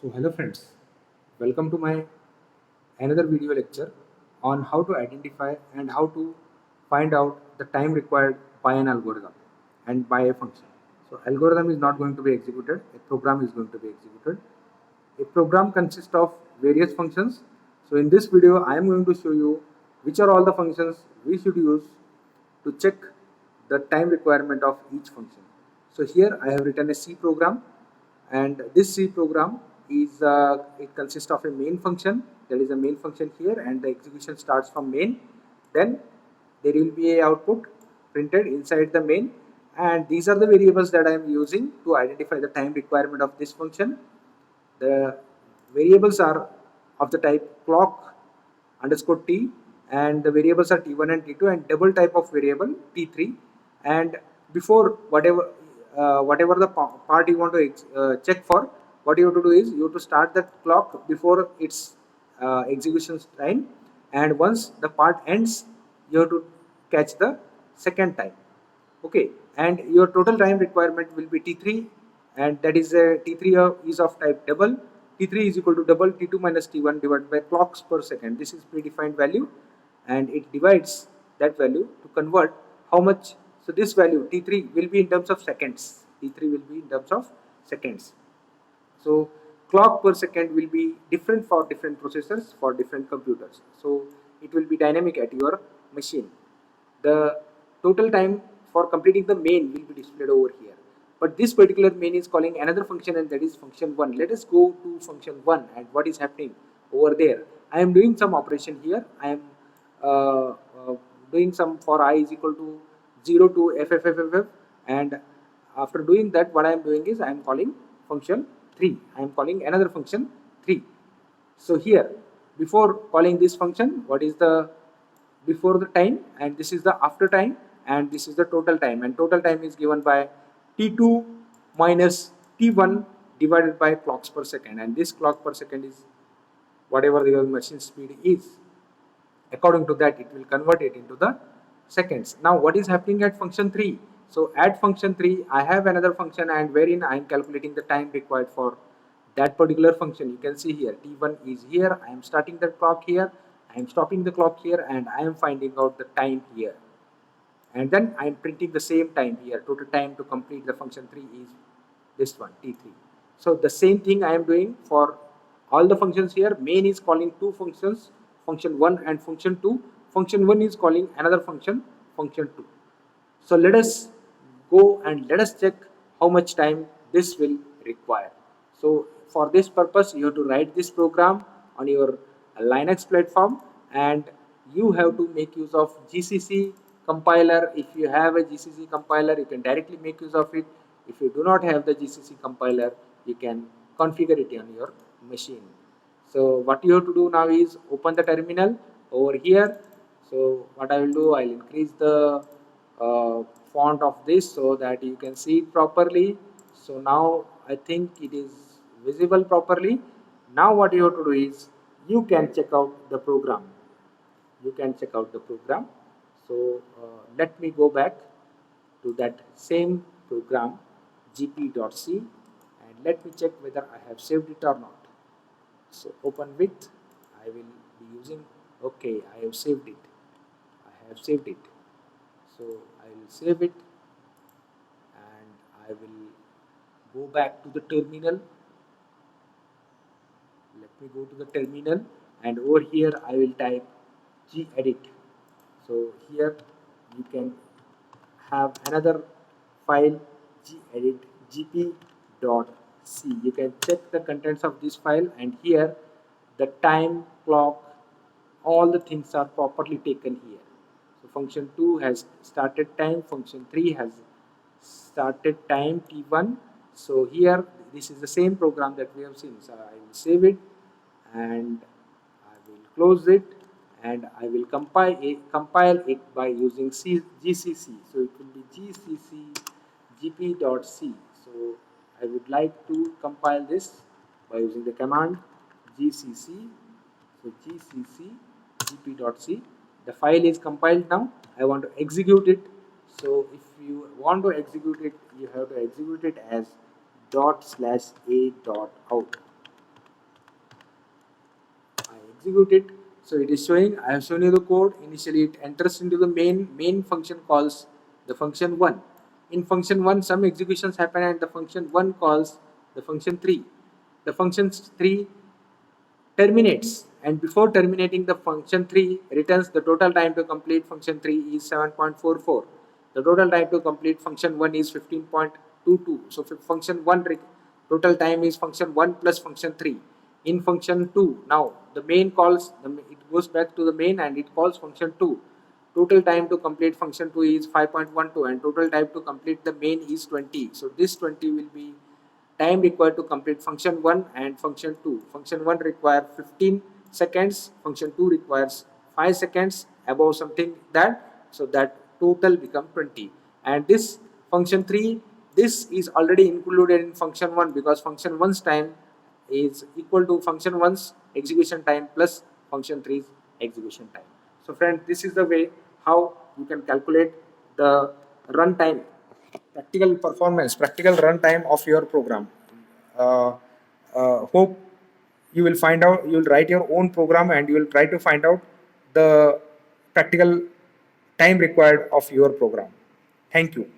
So hello friends, welcome to my another video lecture on how to identify and how to find out the time required by an algorithm and by a function. So algorithm is not going to be executed, a program is going to be executed. A program consists of various functions. So in this video I am going to show you which are all the functions we should use to check the time requirement of each function. So here I have written a C program, and this C program is it consists of a main function. There is a main function here, and the execution starts from main. Then there will be a output printed inside the main, and these are the variables that I am using to identify the time requirement of this function. The variables are of the type clock underscore t, and the variables are t1 and t2, and double type of variable t3. And before whatever the part you want to check for, what you have to do is you have to start the clock before its execution time, and once the part ends you have to catch the second time. Okay, and your total time requirement will be t3, and that is t3 is of type double. T3 is equal to double t2 minus t1 divided by clocks per second. This is predefined value, and it divides that value to convert how much. So this value t3 will be in terms of seconds. T3 will be in terms of seconds. So clock per second will be different for different processors, for different computers. So it will be dynamic at your machine. The total time for completing the main will be displayed over here. But this particular main is calling another function, and that is function 1. Let us go to function 1 and what is happening over there. I am doing some operation here. I am uh, uh, doing some for I is equal to 0 to ffff, and after doing that what I am doing is I am calling function 3. I am calling another function 3. So here, before calling this function, what is the before the time, and this is the after time, and this is the total time, and total time is given by t2 minus t1 divided by clocks per second, and this clock per second is whatever your machine speed is. According to that it will convert it into the seconds. Now what is happening at function 3? So at function 3 I have another function, and wherein I am calculating the time required for that particular function. You can see here t1 is here, I am starting the clock here, I am stopping the clock here, and I am finding out the time here, and then I am printing the same time here. Total time to complete the function 3 is this one, t3. So the same thing I am doing for all the functions here. Main is calling two functions, function 1 and function 2. Function 1 is calling another function, function 2. So let us go and let us check how much time this will require. So for this purpose you have to write this program on your Linux platform, and you have to make use of GCC compiler. If you have a GCC compiler you can directly make use of it. If you do not have the GCC compiler you can configure it on your machine. So what you have to do now is open the terminal over here. So what I will do, I'll increase the font of this so that you can see it properly. So now I think it is visible properly. Now what you have to do is you can check out the program. You can check out the program. So let me go back to that same program gp.c, and let me check whether I have saved it or not. So open with, I will be using, okay, I have saved it. I have saved it. So I will save it, and I will go back to the terminal. Let me go to the terminal, and over here I will type gedit. So here you can have another file gedit gp.c. You can check the contents of this file, and here the time, clock, all the things are properly taken here. So function 2 has started time, function 3 has started time t1. So here this is the same program that we have seen. So I will save it, and I will close it, and I will compile it by using GCC. So it will be GCC gp.c. So I would like to compile this by using the command GCC. So GCC gp.c. The file is compiled now. I want to execute it. So if you want to execute it, you have to execute it as ./a.out. execute it. So it is showing, I have shown you the code. Initially it enters into the main function calls the function 1. In function 1 some executions happen and the function 1 calls the function 3. The function 3 terminates, and before terminating the function 3 returns the total time to complete function 3 is 7.44. The total time to complete function 1 is 15.22. So function 1 total time is function 1 plus function 3. In function 2, now the main calls, it goes back to the main and it calls function 2. Total time to complete function 2 is 5.12 and total time to complete the main is 20. So this 20 will be time required to complete function 1 and function 2. Function 1 requires 15 seconds, function 2 requires 5 seconds, above something that, so that total become 20. And this function 3, this is already included in function 1 because function 1's time is equal to function 1's execution time plus function 3's execution time. So friends, this is the way how you can calculate the runtime, practical performance, practical runtime of your program. Uh, Hope you will find out, you will write your own program and you will try to find out the practical time required of your program. Thank you.